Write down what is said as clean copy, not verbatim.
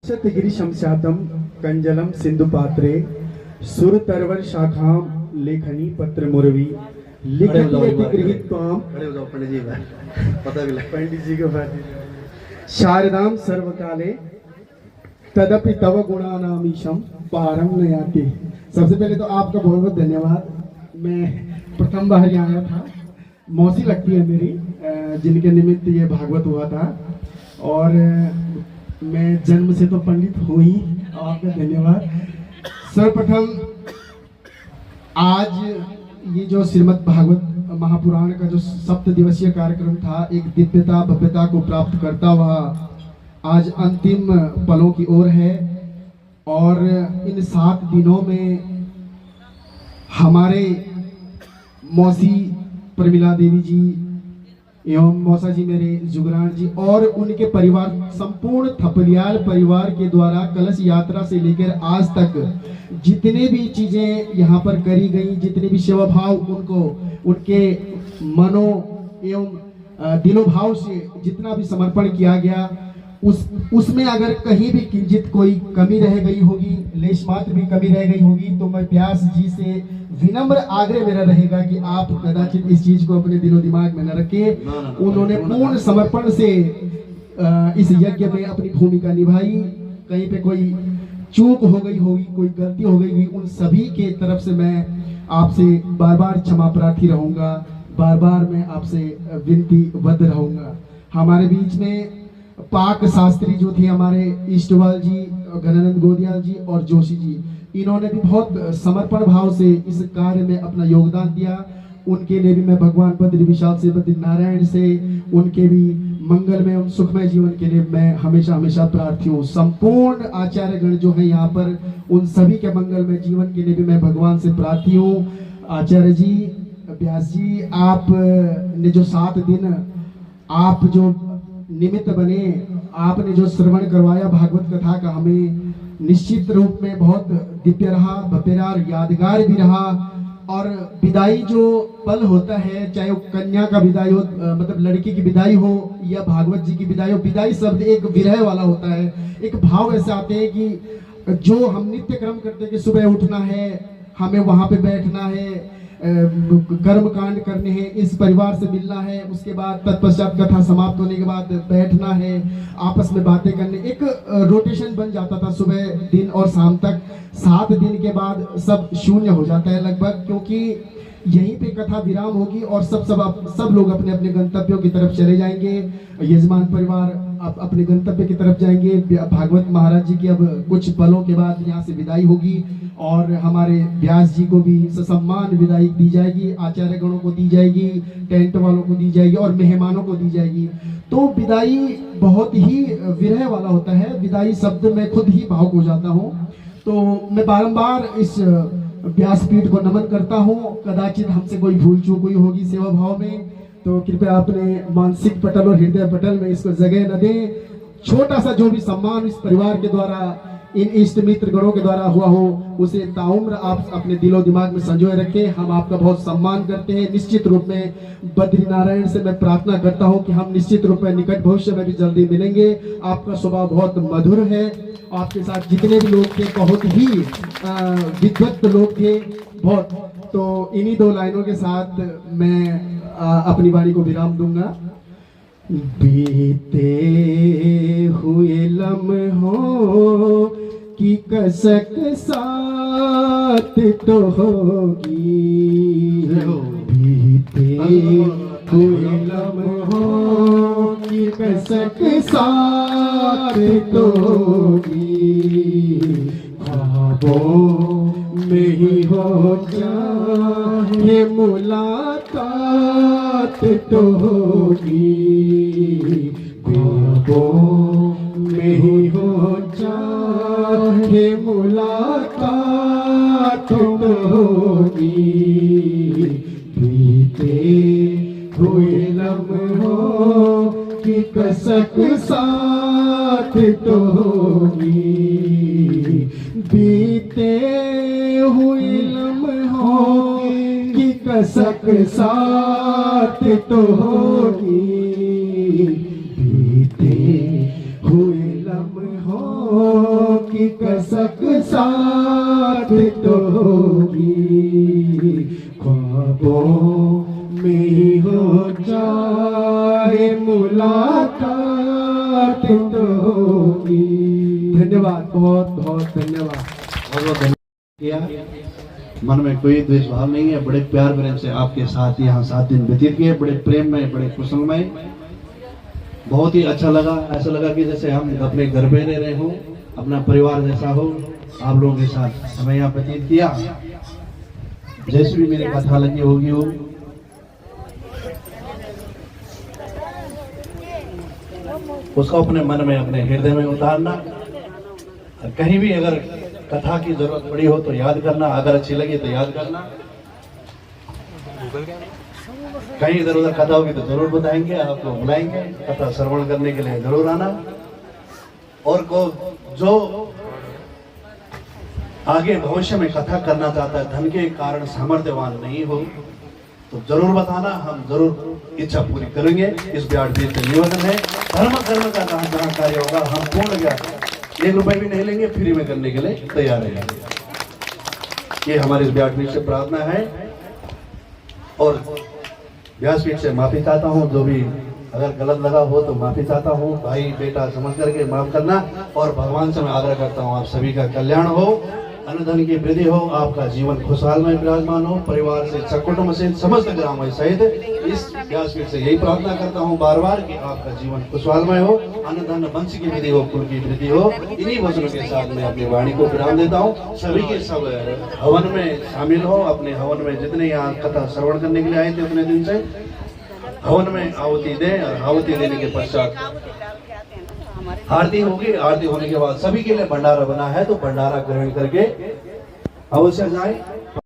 शतगिरी शमशातम कंजलम सिंधु पात्रे सुर तरवर शाखाम लेखनी पत्र मुरवी लिखति गृहित काम पंडित जी को शारदाम सर्वकाले तदपि तव गुणानामीशम पारम न याति। सबसे पहले तो आपका बहुत बहुत धन्यवाद। मैं प्रथम बार यहाँ आया था, मौसी लगती है मेरी, जिनके निमित्त ये भागवत हुआ था, और मैं जन्म से तो पंडित हूँ ही। आपका धन्यवाद। सर्वप्रथम आज ये जो श्रीमद् भागवत महापुराण का जो 7 दिवसीय कार्यक्रम था, एक दिव्यता भव्यता को प्राप्त करता हुआ आज अंतिम पलों की ओर है। और इन 7 दिनों में हमारे मौसी प्रमिला देवी जी एवं मौसा जी मेरे जुगरान जी और उनके परिवार, संपूर्ण थपलियाल परिवार के द्वारा कलश यात्रा से लेकर आज तक जितने भी चीजें यहाँ पर करी गई, जितने भी सेवा भाव उनको उनके मनो एवं दिलोभाव से जितना भी समर्पण किया गया, उसमें अगर कहीं भी किंचित कोई कमी रह गई होगी, लेश मात्र भी कमी रह गई होगी, तो मैं व्यास जी से विनम्र आग्रह मेरा रहेगा कि आप कदाचित इस चीज को अपने दिलो दिमाग में न रखें। उन्होंने पूर्ण समर्पण से इस यज्ञ में अपनी भूमिका निभाई। कहीं पे कोई चूक हो गई होगी, कोई गलती हो गई होगी, उन सभी के तरफ से मैं आपसे बार बार क्षमा प्रार्थी रहूंगा, बार बार मैं आपसे विनती बद्ध रहूंगा। हमारे बीच में पाक शास्त्री जो थे हमारे ईष्टवाल जी, घनानंद गोदियाल जी और जोशी जी, इन्होंने भी बहुत समर्पण भाव से इस कार्य में अपना योगदान दिया। उनके लिए भी मैं भगवान बद्री विशाल से बद्री नारायण से उनके भी मंगलमय एवं सुखमय जीवन के लिए मैं हमेशा हमेशा प्रार्थी हूँ। संपूर्ण आचार्य गण जो है यहाँ पर, उन सभी के मंगलमय जीवन के लिए भी मैं भगवान से प्रार्थी हूँ। आचार्य जी, व्यास जी, आप ने जो 7 दिन आप जो निमित्त बने, आपने जो श्रवण करवाया भागवत कथा का, हमें निश्चित रूप में बहुत दिव्य रहा, भव्य रहा, यादगार भी रहा। और विदाई जो पल होता है, चाहे वो कन्या का विदाई हो, मतलब लड़की की विदाई हो, या भागवत जी की विदाई हो, विदाई शब्द एक विरह वाला होता है। एक भाव ऐसे आते हैं कि जो हम नित्य क्रम करते हैं कि सुबह उठना है, हमें वहां पे बैठना है, कर्म कांड करने हैं, इस परिवार से मिलना है, उसके बाद तत्पश्चात कथा समाप्त होने के बाद बैठना है, आपस में बातें करने, एक रोटेशन बन जाता था सुबह दिन और शाम तक। 7 दिन के बाद सब शून्य हो जाता है लगभग, क्योंकि यहीं पे कथा विराम होगी और सब लोग अपने अपने गंतव्यों की तरफ चले जाएंगे। यजमान परिवार अपने गंतव्य की तरफ जाएंगे। भागवत महाराज जी की अब कुछ पलों के बाद यहाँ से विदाई होगी और हमारे व्यास जी को भी ससम्मान विदाई दी जाएगी, आचार्य गणों को दी जाएगी, टेंट वालों को दी जाएगी और मेहमानों को दी जाएगी। तो विदाई बहुत ही विरह वाला होता है। विदाई शब्द में खुद ही भावुक हो जाता हूँ। तो मैं बारंबार इस व्यासपीठ को नमन करता हूँ। कदाचित हमसे कोई भूल चूक हुई होगी सेवा भाव में, तो कृपया अपने मानसिक पटल और हृदय पटल में इसको जगह न दें। छोटा सा जो भी सम्मान इस परिवार के द्वारा, इन इष्ट मित्र गणों के द्वारा हुआ हो, उसे ताउम्र आप अपने दिलो दिमाग में संजोए रखें। हम आपका बहुत सम्मान करते हैं। निश्चित रूप में बद्री नारायण से मैं प्रार्थना करता हूं कि हम निश्चित रूप में निकट भविष्य में भी जल्दी मिलेंगे। आपका स्वभाव बहुत मधुर है। आपके साथ जितने भी लोग थे बहुत ही विद्वत लोग थे बहुत। तो इन्हीं 2 लाइनों के साथ मैं अपनी वाणी को विराम दूंगा। बीते हुए लम्हों की कसक साथ तो होगी, बीते हुए लम्हों की कसक साथ तो होगी, ख्वाबों में ही हो जाए मुलाकात तो होगी, ख्वाबों में ही हो जाए मुलाकात तो होगी, बीते हुए लम्हों की कसक साथ तो होगी, बीते हुए लम्हों की कसक साथ तो होगी, बीते हुए लम्हों की कसक साथ तो होगी, ख्वाबों में ही हो जाए मुलाकात तो होगी। धन्यवाद, बहुत बहुत धन्यवाद। बहुत बहुत धन्यवाद किया। मन में कोई द्वेष भाव नहीं है, बड़े प्यार प्रेम से आपके साथ यहाँ 7 दिन व्यतीत किए, बड़े प्रेम में, बड़े कुशलमय, बहुत ही अच्छा लगा। ऐसा लगा कि जैसे हम अपने घर पे रह रहे हो, अपना परिवार जैसा हो, आप लोगों के साथ समय यहाँ व्यतीत किया। जैसे भी मेरी कथा लगी होगी हो, उसको अपने मन में, अपने हृदय में उतारना। कहीं भी अगर कथा की जरूरत पड़ी हो तो याद करना, अगर अच्छी लगी तो याद करना। कहीं इधर उधर कथा होगी तो जरूर बताएंगे, आपको बुलाएंगे, कथा श्रवण करने के लिए जरूर आना। और को जो आगे भविष्य में कथा करना चाहता है, धन के कारण सामर्थ्यवान नहीं हो तो जरूर बताना, हम जरूर इच्छा पूरी करेंगे। इस व्यासपीठ से निवेदन है, धर्म कर्म का जहाँ कार्य होगा हम पूर्ण ज्ञान 1 रुपए भी नहीं लेंगे, फ्री में करने के लिए तैयार है। ये हमारे इस व्यासपीठ से प्रार्थना है। और व्यासपीठ से माफी चाहता हूँ, जो भी अगर गलत लगा हो तो माफी चाहता हूँ, भाई बेटा समझ करके माफ करना। और भगवान से मैं आग्रह करता हूँ, आप सभी का कल्याण हो, अन्न धन की वृद्धि हो, आपका जीवन खुशहाल में विराजमान हो, परिवार से, सकुटुंब से, समस्त ग्राम सहित। इस व्यासपीठ से यही प्रार्थना करता हूँ बार बार कि आपका जीवन खुशहालमय हो, अन्न धन वंश की वृद्धि हो, कुल की वृद्धि हो। इन्हीं वचनों के साथ मैं अपनी वाणी को विराम देता हूँ। सभी के सब हवन में शामिल हो, अपने हवन में जितने यहाँ कथा श्रवण करने के लिए आए थे उतने दिन से हवन में आहुति दें। और आहुति देने के पश्चात आरती होगी। आरती होने के बाद सभी के लिए भंडारा बना है, तो भंडारा ग्रहण करके अवश्य जाए।